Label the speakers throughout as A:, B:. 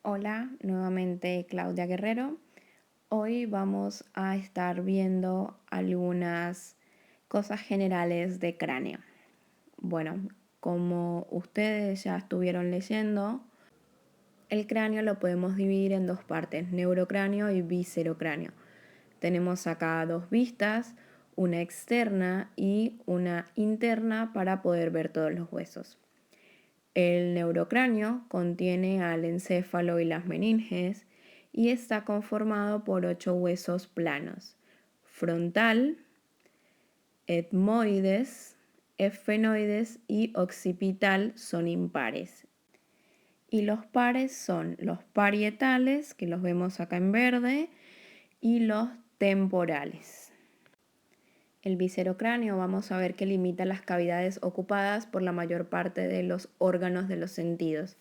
A: Hola, nuevamente Claudia Guerrero. Hoy vamos a estar viendo algunas cosas generales de cráneo. Bueno, como ustedes ya estuvieron leyendo, el cráneo lo podemos dividir en dos partes, neurocráneo y viscerocráneo. Tenemos acá dos vistas, una externa y una interna para poder ver todos los huesos. El neurocráneo contiene al encéfalo y las meninges y está conformado por 8 huesos planos: frontal, etmoides, efenoides y occipital son impares. Y los pares son los parietales, que los vemos acá en verde, y los temporales. El viscerocráneo vamos a ver que limita las cavidades ocupadas por la mayor parte de los órganos de los sentidos.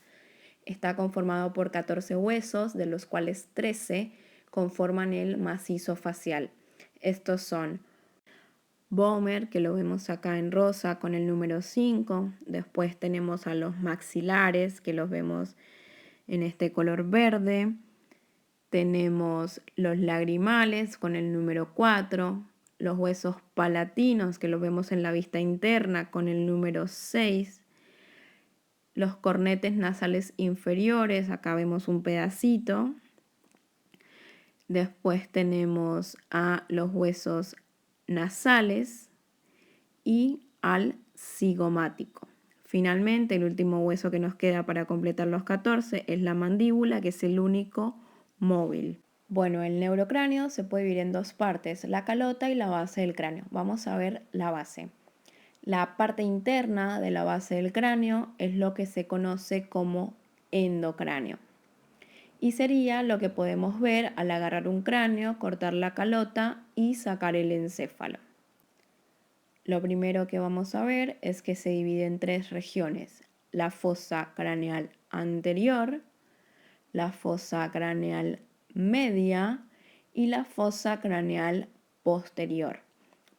A: Está conformado por 14 huesos, de los cuales 13 conforman el macizo facial. Estos son Vomer, que lo vemos acá en rosa con el número 5. Después tenemos a los maxilares, que los vemos en este color verde. Tenemos los lagrimales con el número 4. Los huesos palatinos, que los vemos en la vista interna con el número 6. Los cornetes nasales inferiores, acá vemos un pedacito. Después tenemos a los huesos nasales y al cigomático. Finalmente, el último hueso que nos queda para completar los 14 es la mandíbula, que es el único móvil. Bueno, el neurocráneo se puede dividir en dos partes, la calota y la base del cráneo. Vamos a ver la base. La parte interna de la base del cráneo es lo que se conoce como endocráneo. Y sería lo que podemos ver al agarrar un cráneo, cortar la calota y sacar el encéfalo. Lo primero que vamos a ver es que se divide en tres regiones: la fosa craneal anterior, la fosa craneal media y la fosa craneal posterior.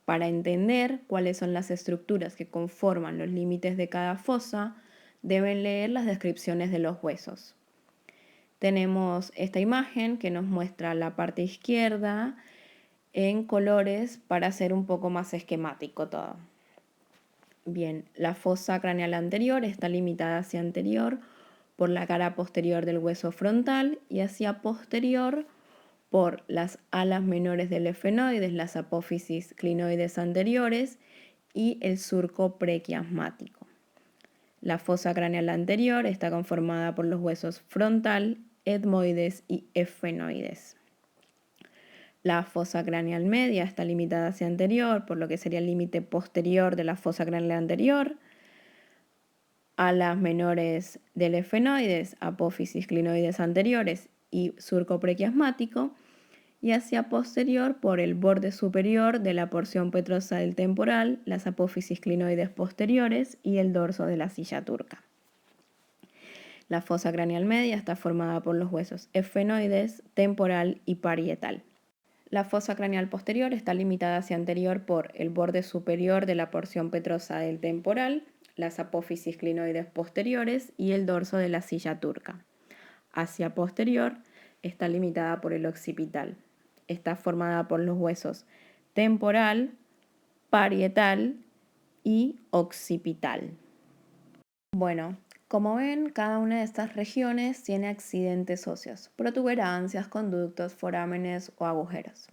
A: Para entender cuáles son las estructuras que conforman los límites de cada fosa, deben leer las descripciones de los huesos. Tenemos esta imagen que nos muestra la parte izquierda en colores para hacer un poco más esquemático todo. Bien, la fosa craneal anterior está limitada hacia anterior por la cara posterior del hueso frontal y hacia posterior por las alas menores del efenoides, las apófisis clinoides anteriores y el surco prequiasmático. La fosa craneal anterior está conformada por los huesos frontal, etmoides y efenoides. La fosa craneal media está limitada hacia anterior, por lo que sería el límite posterior de la fosa craneal anterior. Alas menores del efenoides, apófisis clinoides anteriores y surco prequiasmático. Y hacia posterior por el borde superior de la porción petrosal temporal, las apófisis clinoides posteriores y el dorso de la silla turca. La fosa craneal media está formada por los huesos efenoides, temporal y parietal. La fosa craneal posterior está limitada hacia anterior por el borde superior de la porción petrosa del temporal, las apófisis clinoides posteriores y el dorso de la silla turca. Hacia posterior está limitada por el occipital. Está formada por los huesos temporal, parietal y occipital. Bueno, como ven, cada una de estas regiones tiene accidentes óseos, protuberancias, conductos, forámenes o agujeros.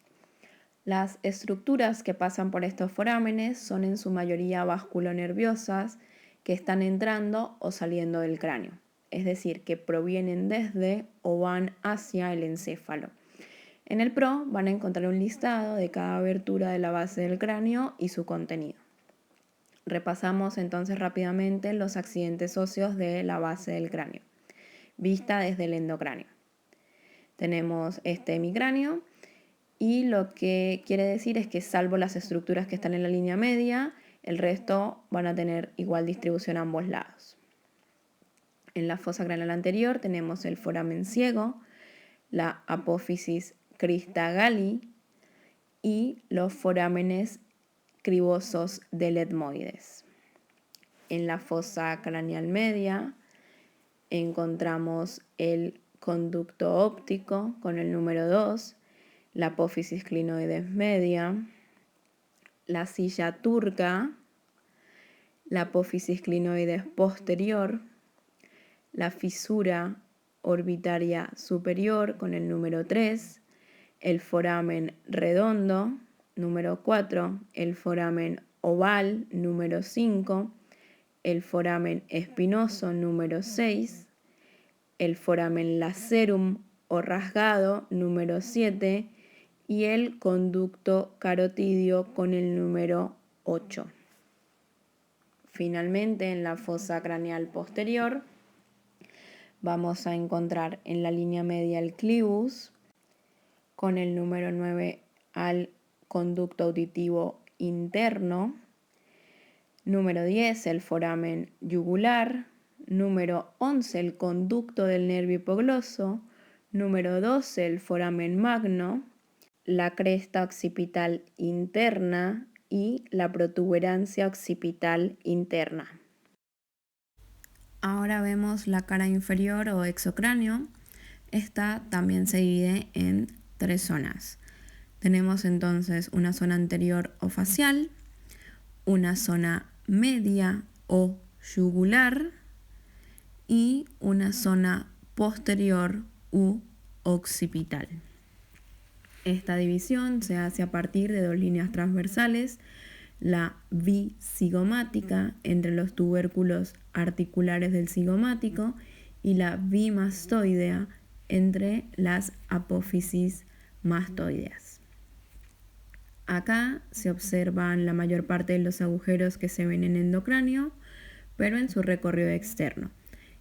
A: Las estructuras que pasan por estos forámenes son en su mayoría vasculonerviosas que están entrando o saliendo del cráneo, es decir, que provienen desde o van hacia el encéfalo. En el PRO van a encontrar un listado de cada abertura de la base del cráneo y su contenido. Repasamos entonces rápidamente los accidentes óseos de la base del cráneo, vista desde el endocráneo. Tenemos este hemicráneo y lo que quiere decir es que salvo las estructuras que están en la línea media, el resto van a tener igual distribución a ambos lados. En la fosa craneal anterior tenemos el foramen ciego, la apófisis crista galli y los forámenes cribosos del etmoides. En la fosa craneal media encontramos el conducto óptico con el número 2, la apófisis clinoides media, la silla turca, la apófisis clinoides posterior, la fisura orbitaria superior con el número 3, el foramen redondo, número 4, el foramen oval, número 5, el foramen espinoso, número 6, el foramen lacerum o rasgado, número 7, y el conducto carotidio con el número 8. Finalmente, en la fosa craneal posterior, vamos a encontrar en la línea media el clivus, con el número 9 al conducto auditivo interno, número 10 el foramen yugular, número 11 el conducto del nervio hipogloso, número 12 el foramen magno, la cresta occipital interna y la protuberancia occipital interna. Ahora vemos la cara inferior o exocráneo. Esta también se divide en 3 zonas. Tenemos entonces una zona anterior o facial, una zona media o yugular y una zona posterior u occipital. Esta división se hace a partir de 2 líneas transversales, la bicigomática entre los tubérculos articulares del cigomático y la bimastoidea entre las apófisis mastoideas. Acá se observan la mayor parte de los agujeros que se ven en endocráneo, pero en su recorrido externo.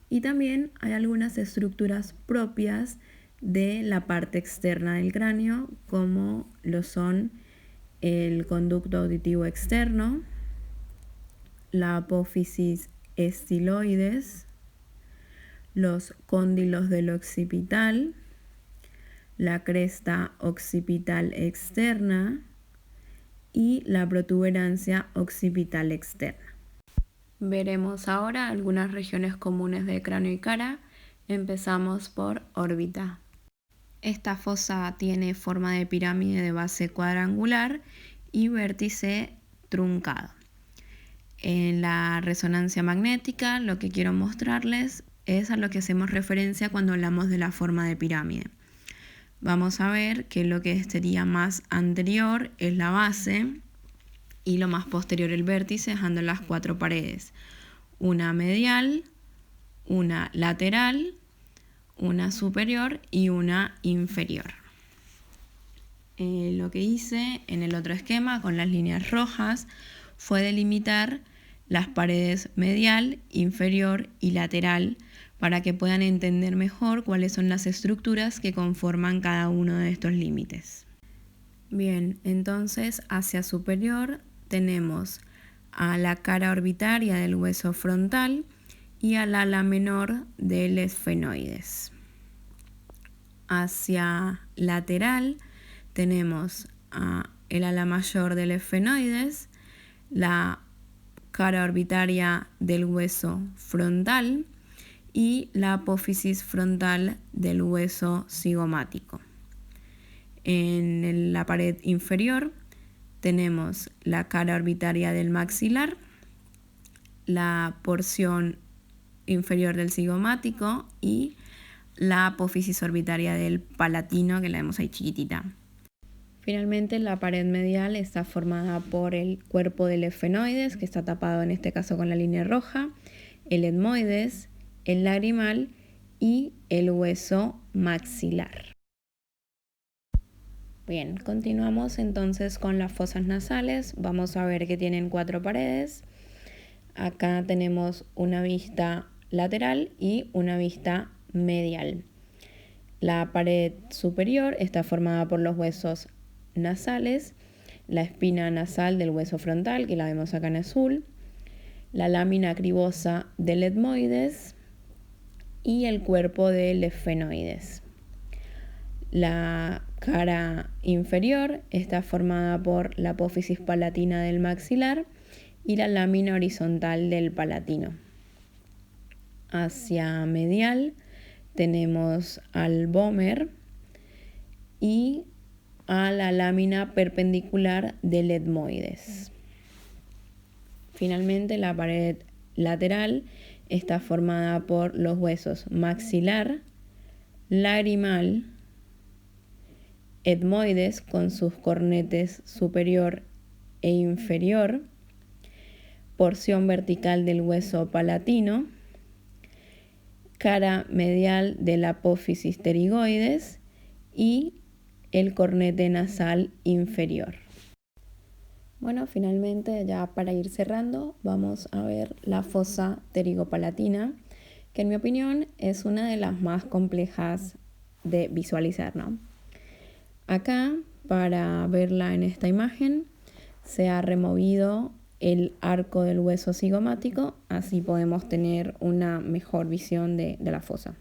A: Y también hay algunas estructuras propias de la parte externa del cráneo, como lo son el conducto auditivo externo, la apófisis estiloides, los cóndilos del occipital, la cresta occipital externa y la protuberancia occipital externa. Veremos ahora algunas regiones comunes de cráneo y cara. Empezamos por órbita. Esta fosa tiene forma de pirámide de base cuadrangular y vértice truncado. En la resonancia magnética lo que quiero mostrarles es a lo que hacemos referencia cuando hablamos de la forma de pirámide. Vamos a ver que lo que sería más anterior es la base y lo más posterior el vértice, dejando las 4 paredes. Una medial, una lateral, una superior y una inferior. Lo que hice en el otro esquema con las líneas rojas fue delimitar las paredes medial, inferior y lateral para que puedan entender mejor cuáles son las estructuras que conforman cada uno de estos límites. Bien, entonces hacia superior tenemos a la cara orbitaria del hueso frontal y al ala menor del esfenoides. Hacia lateral tenemos el ala mayor del esfenoides, la cara orbitaria del hueso frontal y la apófisis frontal del hueso cigomático. En la pared inferior tenemos la cara orbitaria del maxilar, la porción inferior del cigomático y la apófisis orbitaria del palatino, que la vemos ahí chiquitita. Finalmente, la pared medial está formada por el cuerpo del esfenoides, que está tapado en este caso con la línea roja, el etmoides, el lagrimal y el hueso maxilar. Bien, continuamos entonces con las fosas nasales. Vamos a ver que tienen 4 paredes. Acá tenemos una vista lateral y una vista medial. La pared superior está formada por los huesos nasales, la espina nasal del hueso frontal, que la vemos acá en azul, la lámina cribosa del etmoides y el cuerpo del esfenoides. La cara inferior está formada por la apófisis palatina del maxilar y la lámina horizontal del palatino. Hacia medial tenemos al vómer y a la lámina perpendicular del etmoides. Finalmente, la pared lateral está formada por los huesos maxilar, lagrimal, etmoides con sus cornetes superior e inferior, porción vertical del hueso palatino, cara medial de la apófisis pterigoides y el cornete nasal inferior. Bueno, finalmente, ya para ir cerrando, vamos a ver la fosa pterigopalatina, que en mi opinión es una de las más complejas de visualizar, ¿no? Acá, para verla en esta imagen, se ha removido el arco del hueso cigomático, así podemos tener una mejor visión de la fosa.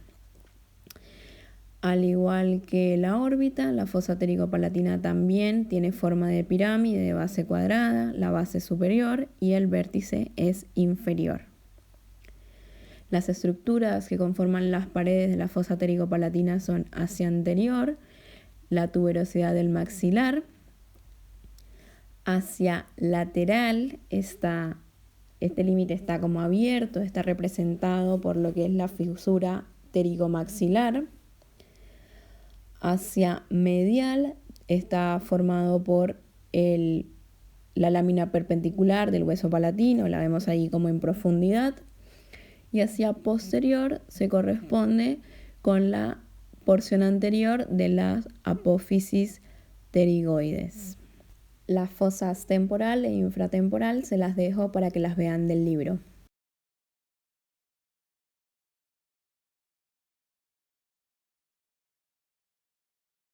A: Al igual que la órbita, la fosa pterigopalatina también tiene forma de pirámide de base cuadrada, la base superior y el vértice es inferior. Las estructuras que conforman las paredes de la fosa pterigopalatina son hacia anterior, la tuberosidad del maxilar, hacia lateral, este límite está como abierto, está representado por lo que es la fisura pterigomaxilar. Hacia medial está formado por la lámina perpendicular del hueso palatino, la vemos ahí como en profundidad. Y hacia posterior se corresponde con la porción anterior de las apófisis pterigoides. Las fosas temporal e infratemporal se las dejo para que las vean del libro.